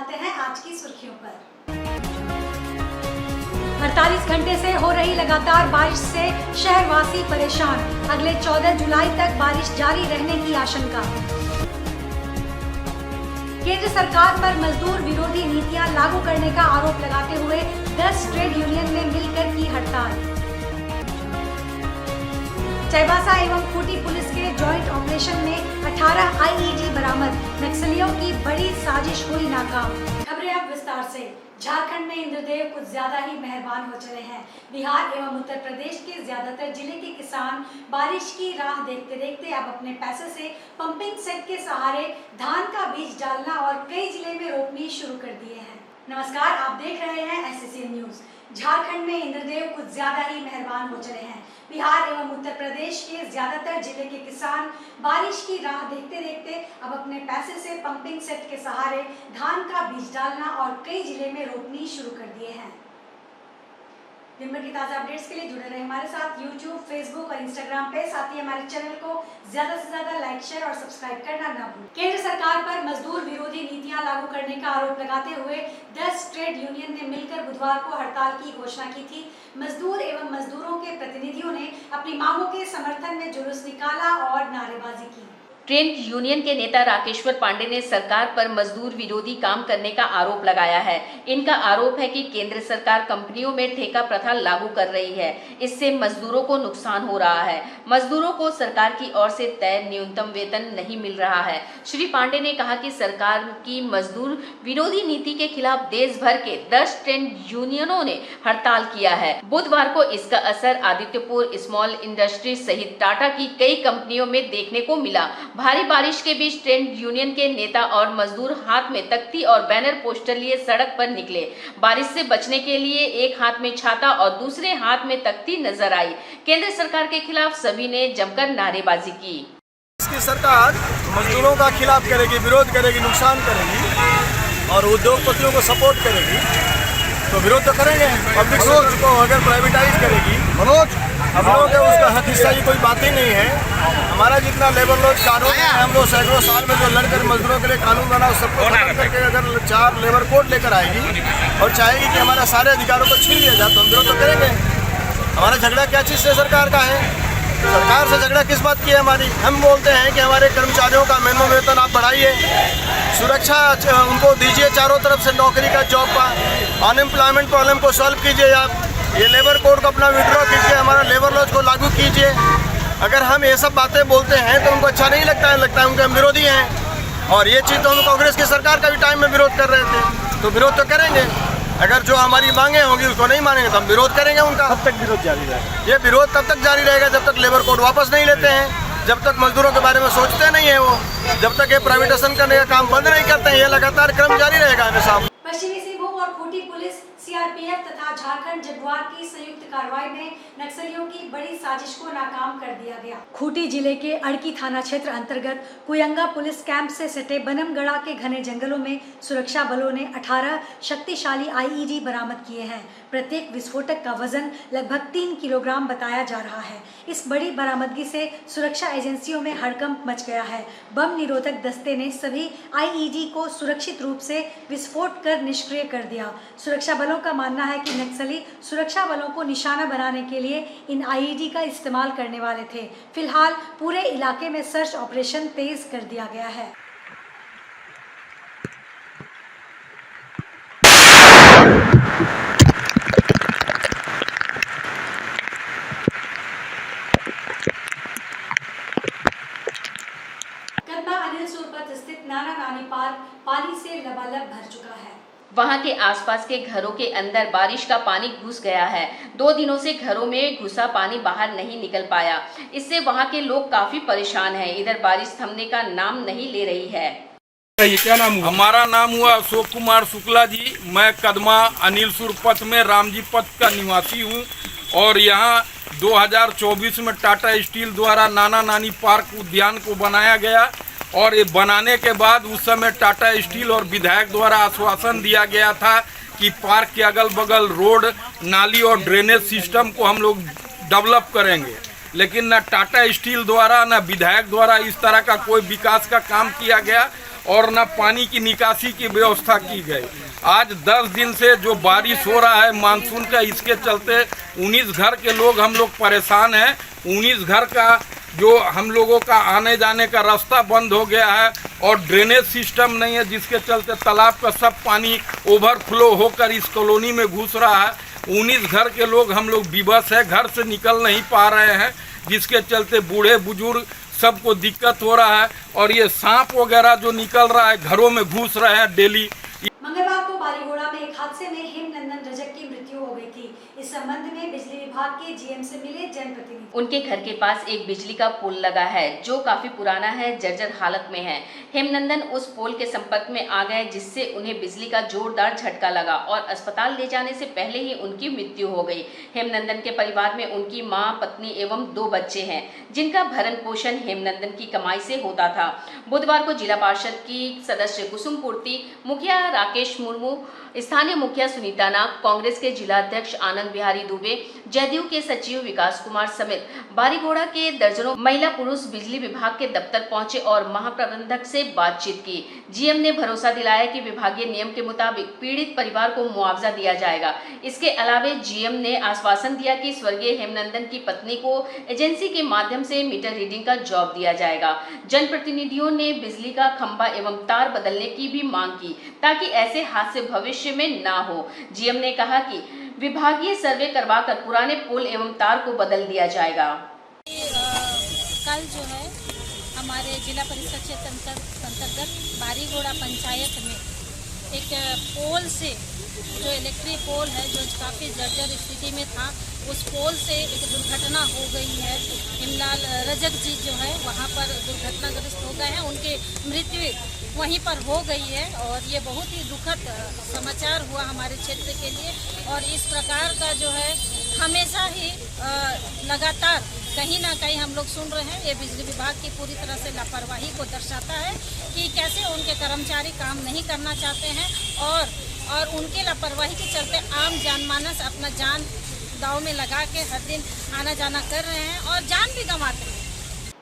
चलते हैं आज की सुर्खियों पर। 48 घंटे से हो रही लगातार बारिश से शहरवासी परेशान। अगले 14 जुलाई तक बारिश जारी रहने की आशंका। केंद्र सरकार पर मजदूर विरोधी नीतियां लागू करने का आरोप लगाते हुए 10 ट्रेड यूनियन ने मिलकर की हड़ताल। चाईबासा एवं खूंटी पुलिस के जॉइंट ऑपरेशन में 18 आईईडी बरामद। नक्सलियों की बड़ी साजिश हुई नाकाम। खबरें अब विस्तार से। झारखंड में इंद्रदेव कुछ ज्यादा ही मेहरबान हो चले हैं। बिहार एवं उत्तर प्रदेश के ज्यादातर जिले के किसान बारिश की राह देखते देखते अब अपने पैसे से पंपिंग सेट के सहारे धान का बीज डालना और कई जिले में रोपनी शुरू कर दिए हैं। नमस्कार, आप देख रहे हैं एसएससी न्यूज। झारखंड में इंद्रदेव कुछ ज्यादा ही मेहरबान हो चले हैं। बिहार एवं उत्तर प्रदेश के ज्यादातर जिले के किसान बारिश की राह देखते देखते अब अपने पैसे से पंपिंग सेट के सहारे धान का बीज डालना और कई जिले में रोपनी शुरू कर दिए हैं। दिन भर की ताजा अपडेट्स के लिए जुड़े रहे हमारे साथ यूट्यूब, फेसबुक और इंस्टाग्राम पे। साथ ही हमारे चैनल को ज्यादा से ज्यादा लाइक, शेयर और सब्सक्राइब करना न भूलें। केंद्र सरकार पर मजदूर विरोधी नीतियां लागू करने का आरोप लगाते हुए 10 ट्रेड यूनियन ने मिलकर बुधवार को हड़ताल की घोषणा की थी। मजदूर एवं मजदूरों के प्रतिनिधियों ने अपनी मांगों के समर्थन में जुलूस निकाला और नारेबाजी की। ट्रेड यूनियन के नेता राकेश्वर पांडे ने सरकार पर मजदूर विरोधी काम करने का आरोप लगाया है। इनका आरोप है कि केंद्र सरकार कंपनियों में ठेका प्रथा लागू कर रही है। इससे मजदूरों को नुकसान हो रहा है। मजदूरों को सरकार की ओर से तय न्यूनतम वेतन नहीं मिल रहा है। श्री पांडे ने कहा कि सरकार की मजदूर विरोधी नीति के खिलाफ देश भर के 10 ट्रेड यूनियनों ने हड़ताल किया है। बुधवार को इसका असर आदित्यपुर स्मॉल इंडस्ट्री सहित टाटा की कई कंपनियों में देखने को मिला। भारी बारिश के बीच ट्रेड यूनियन के नेता और मजदूर हाथ में तख्ती और बैनर पोस्टर लिए सड़क पर निकले। बारिश से बचने के लिए एक हाथ में छाता और दूसरे हाथ में तख्ती नजर आई। केंद्र सरकार के खिलाफ सभी ने जमकर नारेबाजी की। इसकी सरकार मजदूरों का खिलाफ करेगी, विरोध करेगी, नुकसान करेगी और उद्योगपतियों को सपोर्ट करेगी तो विरोध तो करेंगे। पब्लिक सेक्टर को अगर प्राइवेटाइज करेगी, हम लोगों के उसका हक हिस्सा की कोई बात ही नहीं है। हमारा जितना लेबर लॉ कानून है, हम लोग सैकड़ों साल में जो लड़कर मजदूरों के लिए कानून बना सबको खत्म करके अगर 4 लेबर कोड लेकर आएगी और चाहेगी कि हमारे सारे अधिकारों को छीन लिया जाए तो हम विरोध तो करेंगे। हमारा झगड़ा क्या चीज़ से सरकार का है? सरकार से झगड़ा किस बात की है हमारी? हम बोलते हैं कि हमारे कर्मचारियों का मिनिमम वेतन आप बढ़ाइए, सुरक्षा उनको दीजिए, चारों तरफ से नौकरी का जॉब का, अनएम्प्लॉयमेंट प्रॉब्लम को सॉल्व कीजिए। आप ये लेबर कोड को अपना विड्रॉ कीजिए, हमारा लेबर लॉज को लागू कीजिए। अगर हम ये सब बातें बोलते हैं तो उनको अच्छा नहीं लगता है उनके हम विरोधी हैं। और ये चीज़ तो हम कांग्रेस की सरकार का भी टाइम में विरोध कर रहे थे, तो विरोध तो करेंगे। अगर जो हमारी मांगे होंगी उसको नहीं मानेंगे तो हम विरोध करेंगे उनका। कब तक विरोध जारी रहेगा? ये विरोध तब तक जारी रहेगा जब तक लेबर कोड वापस नहीं लेते हैं, जब तक मजदूरों के बारे में सोचते नहीं है वो, जब तक ये प्राइवेटाइजेशन करने का काम बंद नहीं करते हैं। ये लगातार क्रम जारी रहेगा हमेशा। पश्चिमी सिंहभूम और खूंटी पुलिस, सीआरपीएफ तथा झारखंड जगुआर की संयुक्त कार्रवाई में नक्सलियों की बड़ी साजिश को नाकाम कर दिया गया। खूंटी जिले के अड़की थाना क्षेत्र अंतर्गत कुयंगा पुलिस कैंप से सटे बनमगढ़ा के घने जंगलों में सुरक्षा बलों ने 18 शक्तिशाली आईईडी बरामद किए हैं। प्रत्येक विस्फोटक का वजन लगभग 3 किलोग्राम बताया जा रहा है। इस बड़ी बरामदगी से सुरक्षा एजेंसियों में हड़कंप मच गया है। बम निरोधक दस्ते ने सभी आईईडी को सुरक्षित रूप से विस्फोट कर निष्क्रिय कर दिया। सुरक्षा बलों का मानना है कि नक्सली सुरक्षा बलों को निशाना बनाने के लिए इन आईईडी का इस्तेमाल करने वाले थे। फिलहाल पूरे इलाके में सर्च ऑपरेशन तेज कर दिया गया है। अनिल सुरपत स्थित नाना नानी पार्क पानी से लबालब भर चुका है। वहां के आसपास के घरों के अंदर बारिश का पानी घुस गया है। 2 दिनों से घरों में घुसा पानी बाहर नहीं निकल पाया। इससे वहां के लोग काफी परेशान हैं। इधर बारिश थमने का नाम नहीं ले रही है। ये क्या नाम हुआ? हमारा नाम हुआ अशोक कुमार शुक्ला जी। मैं कदमा अनिल सुरपत में रामजी पथ का निवासी हूँ और यहाँ 2024 में टाटा स्टील द्वारा नाना नानी पार्क उद्यान को बनाया गया और ये बनाने के बाद उस समय टाटा स्टील और विधायक द्वारा आश्वासन दिया गया था कि पार्क के अगल बगल रोड, नाली और ड्रेनेज सिस्टम को हम लोग डेवलप करेंगे। लेकिन न टाटा स्टील द्वारा न विधायक द्वारा इस तरह का कोई विकास का काम किया गया और न पानी की निकासी की व्यवस्था की गई। आज 10 दिन से जो बारिश हो रहा है मानसून का, इसके चलते 19 घर के लोग हम लोग परेशान हैं। 19 घर का जो हम लोगों का आने जाने का रास्ता बंद हो गया है और ड्रेनेज सिस्टम नहीं है, जिसके चलते तालाब का सब पानी ओवरफ्लो होकर इस कॉलोनी में घुस रहा है। 19 घर के लोग हम लोग विवश है, घर से निकल नहीं पा रहे हैं, जिसके चलते बूढ़े बुजुर्ग सबको दिक्कत हो रहा है। और ये सांप वगैरह जो निकल रहा है घरों में घुस रहे हैं डेली। मंगलवार को बारीगोड़ा में एक हादसे में हेमनंदन रजक की मृत्यु हो गई थी। इस संबंध में बिजली विभाग के जीएम से मिले जनप्रतिनिधि। उनके घर के पास एक बिजली का पोल लगा है जो काफी पुराना है, जर्जर हालत में है। हेमनंदन उस पोल के संपर्क में आ गए, जिससे उन्हें बिजली का जोरदार झटका लगा और अस्पताल ले जाने से पहले ही उनकी मृत्यु हो गई। हेमनंदन के परिवार में उनकी मां, पत्नी एवं 2 बच्चे हैं, जिनका भरण पोषण हेमनंदन की कमाई से होता था। बुधवार को जिला पार्षद की सदस्य कुसुम पूर्ति, मुखिया राकेश मुर्मू, स्थानीय मुखिया सुनीता नाग, कांग्रेस के जिला अध्यक्ष आनंद बिहारी दुबे, जदयू के सचिव विकास कुमार समेत बारीगोड़ा के दर्जनों महिला पुरुष बिजली विभाग के दफ्तर पहुंचे और महाप्रबंधक से बातचीत की। जीएम ने भरोसा दिलाया कि विभागीय नियम के मुताबिक पीड़ित परिवार को मुआवजा दिया जाएगा। इसके अलावा जीएम ने आश्वासन दिया कि स्वर्गीय हेमनंदन की पत्नी को एजेंसी के माध्यम से मीटर रीडिंग का जॉब दिया जाएगा। जनप्रतिनिधियों ने बिजली का खंभा एवं तार बदलने की भी मांग की, ताकि ऐसे हादसे भविष्य में ना हो। जीएम ने कहा कि विभागीय सर्वे करवाकर पुराने पोल एवं तार को बदल दिया जाएगा। कल जो है हमारे जिला परिषद क्षेत्र अंतर्गत बारीगोड़ा पंचायत में एक पोल से, जो इलेक्ट्रिक पोल है जो काफ़ी जर्जर स्थिति में था, उस पोल से एक दुर्घटना हो गई है। हिमलाल रजक जी जो है वहाँ पर दुर्घटनाग्रस्त हो गए हैं, उनकी मृत्यु वहीं पर हो गई है और ये बहुत ही दुखद समाचार हुआ हमारे क्षेत्र के लिए। और इस प्रकार का जो है हमेशा ही लगातार कहीं ना कहीं हम लोग सुन रहे हैं। ये बिजली विभाग की पूरी तरह से लापरवाही को दर्शाता है कि कैसे उनके कर्मचारी काम नहीं करना चाहते हैं और उनके लापरवाही के चलते आम जनमानस अपना जान दांव में लगा के हर दिन आना जाना कर रहे हैं और जान भी गंवाते हैं।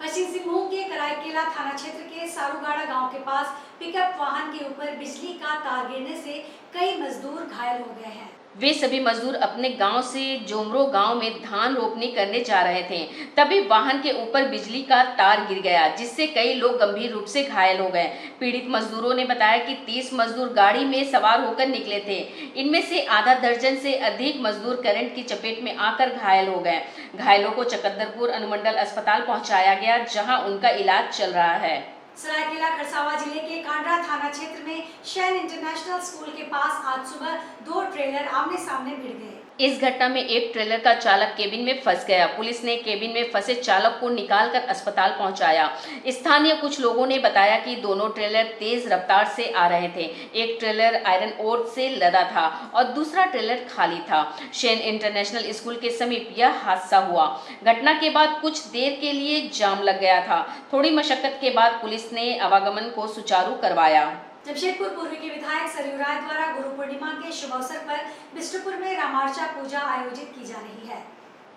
पश्चिम सिंहभूम के कराईकेला थाना क्षेत्र के सारूगाड़ा गांव के पास पिकअप वाहन के ऊपर बिजली का तार गिरने से कई मजदूर घायल हो गए हैं। वे सभी मजदूर अपने गांव से जोमरो गांव में धान रोपनी करने जा रहे थे, तभी वाहन के ऊपर बिजली का तार गिर गया, जिससे कई लोग गंभीर रूप से घायल हो गए। पीड़ित मजदूरों ने बताया कि 30 मजदूर गाड़ी में सवार होकर निकले थे। इनमें से आधा दर्जन से अधिक मजदूर करंट की चपेट में आकर घायल हो गए। घायलों को चकंदरपुर अनुमंडल अस्पताल पहुंचाया गया, जहां उनका इलाज चल रहा है। सरायकेला खरसावां जिले के कांड्रा थाना क्षेत्र में शैन इंटरनेशनल स्कूल के पास आज सुबह 2 ट्रेलर आमने सामने भिड़ गए। इस घटना में एक ट्रेलर का चालक केबिन में फंस गया। पुलिस ने केबिन में फंसे चालक को निकालकर अस्पताल पहुंचाया। स्थानीय कुछ लोगों ने बताया कि दोनों ट्रेलर तेज रफ्तार से आ रहे थे। एक ट्रेलर आयरन ओर से लदा था और दूसरा ट्रेलर खाली था। शैन इंटरनेशनल स्कूल के समीप यह हादसा हुआ। घटना के बाद कुछ देर के लिए जाम लग गया था। थोड़ी मशक्कत के बाद पुलिस ने आवागमन को सुचारू करवाया। जमशेदपुर पूर्व के विधायक सरयू राय द्वारा गुरु पूर्णिमा के शुभ अवसर पर बिष्टुपुर में रामार्चा पूजा आयोजित की जा रही है।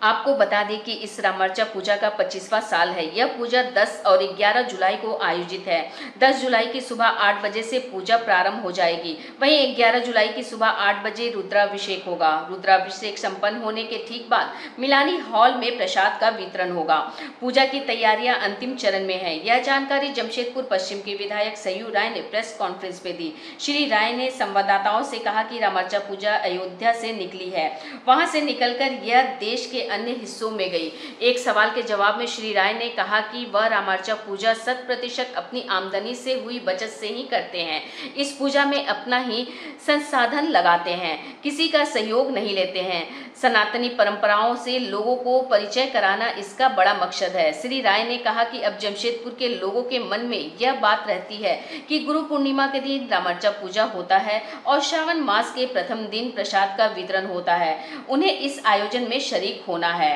आपको बता दें कि इस रामार्चा पूजा का 25वां साल है। यह पूजा 10 और 11 जुलाई को आयोजित है। 10 जुलाई की सुबह 8 बजे से पूजा प्रारंभ हो जाएगी। वहीं 11 जुलाई की सुबह 8 बजे रुद्राभिषेक होगा। रुद्राभिषेक संपन्न होने के ठीक बाद मिलानी हॉल में प्रसाद का वितरण होगा। पूजा की तैयारियां अंतिम चरण में है। यह जानकारी जमशेदपुर पश्चिम के विधायक सरयू राय ने प्रेस कॉन्फ्रेंस में दी। श्री राय ने संवाददाताओं से कहा कि रामार्चा पूजा अयोध्या से निकली है, वहां से निकलकर यह देश के अन्य हिस्सों में गई। एक सवाल के जवाब में श्री राय ने कहा कि वह रामार्चा पूजा 100% अपनी आमदनी से हुई बचत से ही करते हैं। इस पूजा में अपना ही संसाधन लगाते हैं, किसी का सहयोग नहीं लेते हैं। सनातनी परंपराओं से लोगों को परिचय कराना इसका बड़ा मकसद है। श्री राय ने कहा कि अब जमशेदपुर के लोगों के मन में यह बात रहती है कि गुरु पूर्णिमा के दिन रामार्चा पूजा होता है और श्रावण मास के प्रथम दिन प्रसाद का वितरण होता है। उन्हें इस आयोजन में शरीक होना है।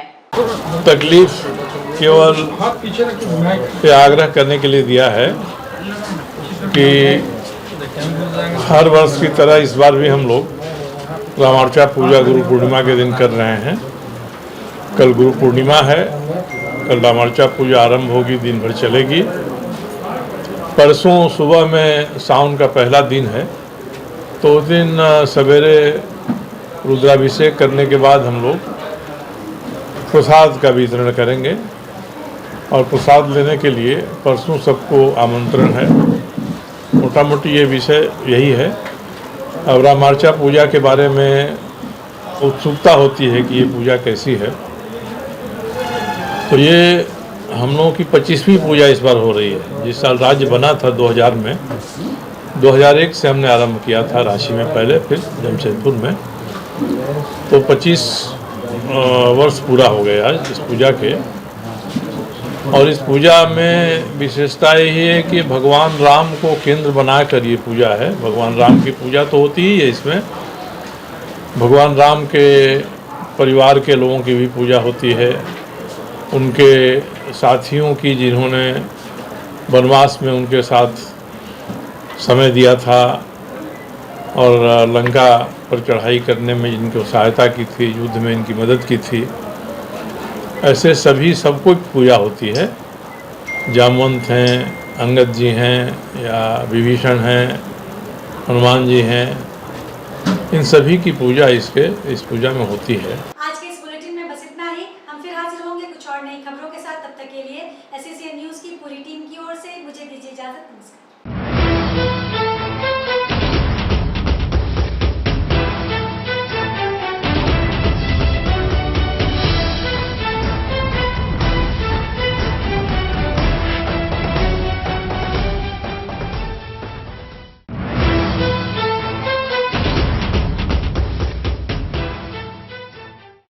तकलीफ केवल ये आग्रह करने के लिए दिया है कि हर वर्ष की तरह इस बार भी हम लोग रामार्चा पूजा गुरु पूर्णिमा के दिन कर रहे हैं। कल गुरु पूर्णिमा है, कल रामार्चा पूजा आरंभ होगी, दिन भर चलेगी परसों सुबह में सावन का पहला दिन है, तो उस दिन सवेरे रुद्राभिषेक करने के बाद हम लोग प्रसाद का वितरण करेंगे। और प्रसाद लेने के लिए परसों सबको आमंत्रण है। मोटा मोटी ये विषय यही है। अब रामार्चा पूजा के बारे में उत्सुकता होती है कि ये पूजा कैसी है। तो ये हम लोगों की 25वीं पूजा इस बार हो रही है। जिस साल राज्य बना था 2000 में, 2001 से हमने आरंभ किया था रांची में पहले, फिर जमशेदपुर में। तो 25 वर्ष पूरा हो गए आज इस पूजा के। और इस पूजा में विशेषता यही है कि भगवान राम को केंद्र बनाकर ये पूजा है। भगवान राम की पूजा तो होती ही है, इसमें भगवान राम के परिवार के लोगों की भी पूजा होती है, उनके साथियों की जिन्होंने वनवास में उनके साथ समय दिया था और लंका पर चढ़ाई करने में जिनको सहायता की थी, युद्ध में इनकी मदद की थी, ऐसे सभी सबको पूजा होती है। जामवंत हैं, अंगद जी हैं या विभीषण हैं, हनुमान जी हैं, इन सभी की पूजा इस पूजा में होती है।